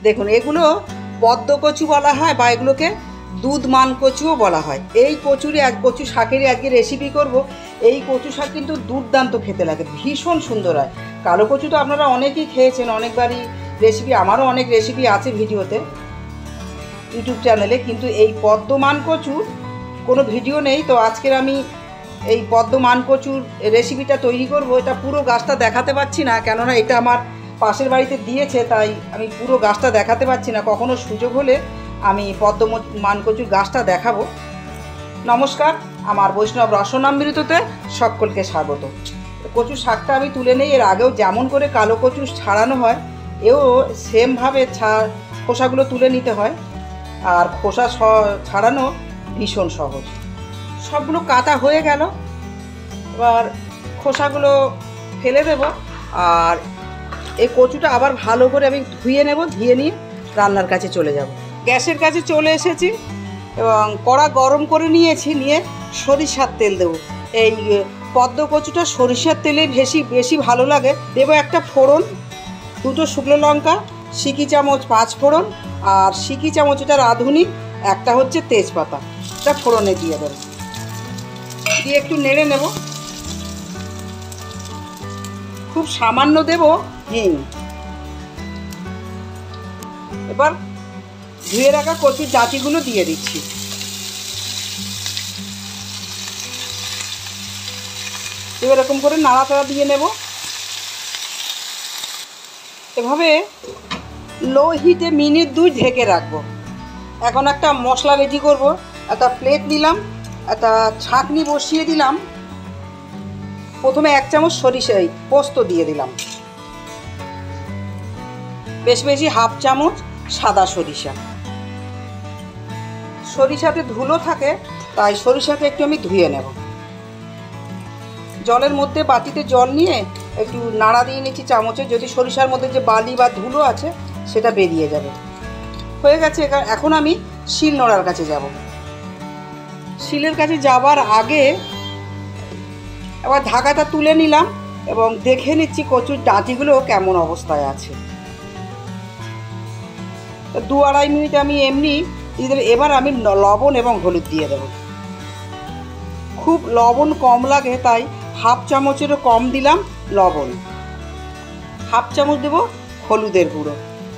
দেখুন এগুলো পদ্ম কচু বলা হয় বা এগুলোকে দুধ মান কচুও বলা হয়। এই কচু শাকেরই আজকে রেসিপি করব। এই কচু শাক কিন্তু দুর্দান্ত খেতে লাগে, ভীষণ সুন্দর হয়। কালো কচু তো আপনারা অনেকেই খেয়েছেন, অনেকবারই রেসিপি, আমারও অনেক রেসিপি আছে ভিডিওতে, ইউটিউব চ্যানেলে, কিন্তু এই পদ্মমান কচুর কোনো ভিডিও নেই। তো আজকের আমি এই পদ্মমান কচুর রেসিপিটা তৈরি করব। এটা পুরো গাছটা দেখাতে পাচ্ছি না, কেননা এটা আমার পাশের বাড়িতে দিয়েছে, তাই আমি পুরো গাছটা দেখাতে পাচ্ছি না। কখনো সুযোগ হলে আমি পদ্মমান কচুর গাছটা দেখাবো। নমস্কার, আমার বৈষ্ণব রসনামৃততে সকলকে স্বাগত। কচু শাকটা আমি তুলে নেই। এর আগেও যেমন করে কালো কচু ছাড়ানো হয়, এও সেমভাবে খোসাগুলো তুলে নিতে হয়। আর খোসা ছাড়ানো ভীষণ সহজ। সবগুলো কাটা হয়ে গেল, এবার খোসাগুলো ফেলে দেব। আর এই কচুটা আবার ভালো করে আমি ধুয়ে নেব, ধুয়ে নিয়ে রান্নার কাছে চলে যাব। গ্যাসের কাছে চলে এসেছি এবং কড়া গরম করে নিয়েছি, নিয়ে সরিষার তেল দেবো। এই পদ্ম কচুটা সরিষার তেলে বেশি ভালো লাগে। দেবো একটা ফোড়ন, 2টো শুকনো লঙ্কা, সিকি চামচ 5 ফোড়ন, আর সিকি চামচ এটা রাঁধুনি, একটা হচ্ছে তেজপাতা, এটা ফোড়নে দিয়ে দেবো। দিয়ে একটু নেড়ে নেব। খুব সামান্য দেব হিং। এবার ধুয়ে রাখা কচুর ডাঁটিগুলো দিয়ে দিচ্ছি। এরকম করে নাড়াচাড়া দিয়ে নেব। এভাবে লো হিটে মিনিট 2 ঢেকে রাখবো। এখন একটা মশলা রেডি করব। একটা প্লেট নিলাম, একটা ছাঁকনি বসিয়ে দিলাম। প্রথমে 1 চামচ পোস্ত দিয়ে দিলাম, বেশি 1/2 চামচ সাদা সরিষা। সরিষাতে ধুলো থাকে, তাই সরিষাটা একটু আমি ধুয়ে নেব। জলের মধ্যে বাটিতে জল নিয়ে একটু নাড়া দিয়ে নিচ্ছি চামচে, যদি সরিষার মধ্যে যে বালি বা ধুলো আছে সেটা বেরিয়ে যাবে। হয়ে গেছে। এখন আমি শিল নোড়ার কাছে যাব। শিলের কাছে যাবার আগে এবার ঢাকাটা তুলে নিলাম এবং দেখে নিচ্ছি কচুর ডাঁটিগুলো কেমন অবস্থায় আছে। 2-2.5 মিনিট আমি এমনি দিয়ে দেবো। এবার আমি লবণ এবং হলুদ দিয়ে দেবো। খুব লবণ কম লাগে, তাই 1/2 চামচেরও কম দিলাম লবণ। 1/2 চামচ দেবো হলুদের গুঁড়ো।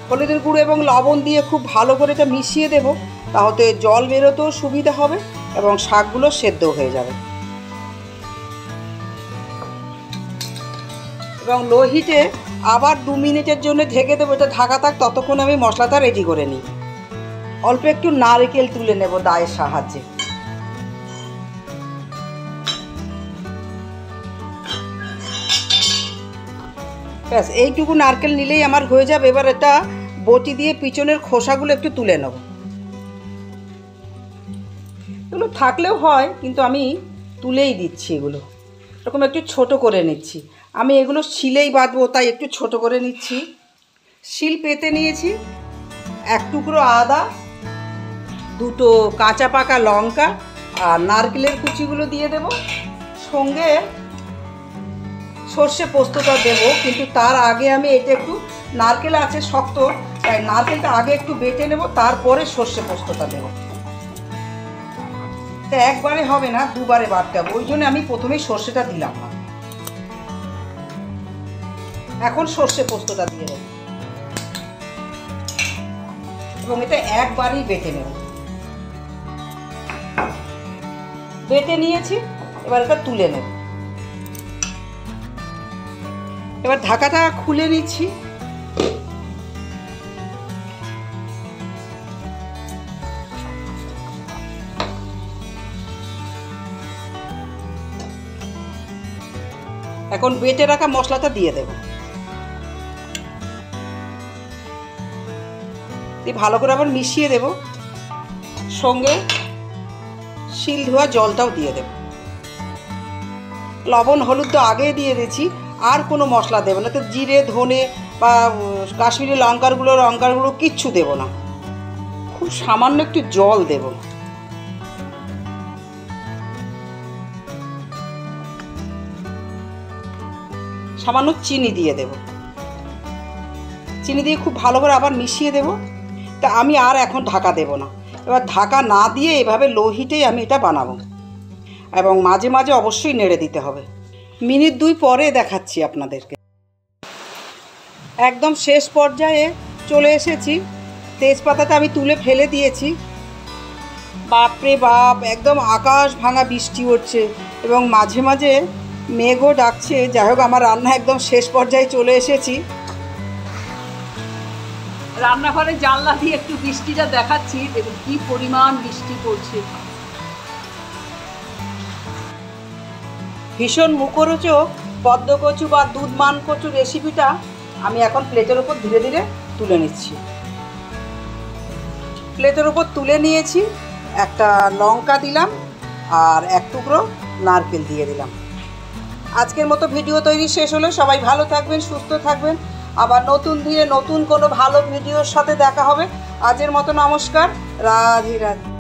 হলুদের গুঁড়ো এবং লবণ দিয়ে খুব ভালো করে এটা মিশিয়ে দেবো, তাহলে জল বেরোতেও সুবিধা হবে এবং শাকগুলো সেদ্ধ হয়ে যাবে। এবং লো হিটে আবার 2 মিনিটের জন্য ঢেকে দেবো। এটা ঢাকা থাক, ততক্ষণ আমি মশলাটা রেডি করে নিই। অল্প একটু নারকেল তুলে নেব দায়ের সাহায্যে। ব্যাস, এইটুকু নারকেল নিলেই আমার হয়ে যাবে। এবার এটা বটি দিয়ে পিছনের খোসাগুলো একটু তুলে নেব। এগুলো থাকলেও হয়, কিন্তু আমি তুলেই দিচ্ছি। এগুলো এরকম একটু ছোট করে নিচ্ছি। আমি এগুলো শিলেই বাটবো, তাই একটু ছোট করে নিচ্ছি। শিল পেতে নিয়েছি। 1 টুকরো আদা, 2টো কাঁচা পাকা লঙ্কা আর নারকেলের কুচিগুলো দিয়ে দেব। সঙ্গে সর্ষে পোস্তটা দেব, কিন্তু তার আগে আমি এটা একটু, নারকেল আছে শক্ত, তাই নারকেলটা আগে একটু বেটে নেব, তারপরে সর্ষে পোস্তটা দেব। তা একবারে হবে না, 2বারে বাটতে হবে, ওই জন্য আমি প্রথমেই সর্ষেটা দিলাম না। এখন সর্ষে পোস্তটা দিয়ে দেব এবং এটা একবারেই বেটে নেব। বেটে নিয়েছি, এবার এটা তুলে নেব। এবার ঢাকাটা খুলে নিচ্ছি। এখন বেটে রাখা মশলাটা দিয়ে দেব। দিয়ে ভালো করে আবার মিশিয়ে দেব। সঙ্গে শিল ধোয়া জলটাও দিয়ে দেব। লবণ হলুদ তো আগে দিয়ে দিয়েছি, আর কোনো মশলা দেব না। তো জিরে, ধনে বা কাশ্মীরি লঙ্কার গুঁড়ো কিচ্ছু দেব না। খুব সামান্য একটু জল দেব। সামান্য চিনি দিয়ে দেব। চিনি দিয়ে খুব ভালো করে আবার মিশিয়ে দেব। তা আমি আর এখন ঢাকা দেব না, এবার ঢাকা না দিয়ে এভাবে লো হিটেই আমি এটা বানাবো, এবং মাঝে মাঝে অবশ্যই নেড়ে দিতে হবে। মিনিট 2 পরে দেখাচ্ছি আপনাদেরকে। একদম শেষ পর্যায়ে চলে এসেছি, তেজপাতাটা আমি তুলে ফেলে দিয়েছি। বাপরে বাপ, একদম আকাশ ভাঙা বৃষ্টি হচ্ছে এবং মাঝে মাঝে মেঘও ডাকছে। যাই হোক, আমার রান্না একদম শেষ পর্যায়ে চলে এসেছি। রান্নাঘরের জানলা দিয়ে একটু বৃষ্টিটা দেখাচ্ছি, দেখুন কি পরিমাণ বৃষ্টি পড়ছে। ভীষণ মুখরোচক পদ্মকচু বা দুধ মান কচু রেসিপিটা আমি এখন প্লেটের ওপর ধীরে ধীরে তুলে নিচ্ছি। প্লেটের ওপর তুলে নিয়েছি, একটা লঙ্কা দিলাম আর এক টুকরো নারকেল দিয়ে দিলাম। আজকের মতো ভিডিও তৈরি শেষ হলো। সবাই ভালো থাকবেন, সুস্থ থাকবেন। আবার নতুন দিনে নতুন কোনো ভালো ভিডিওর সাথে দেখা হবে। আজের মতো নমস্কার, রাধে রাধে।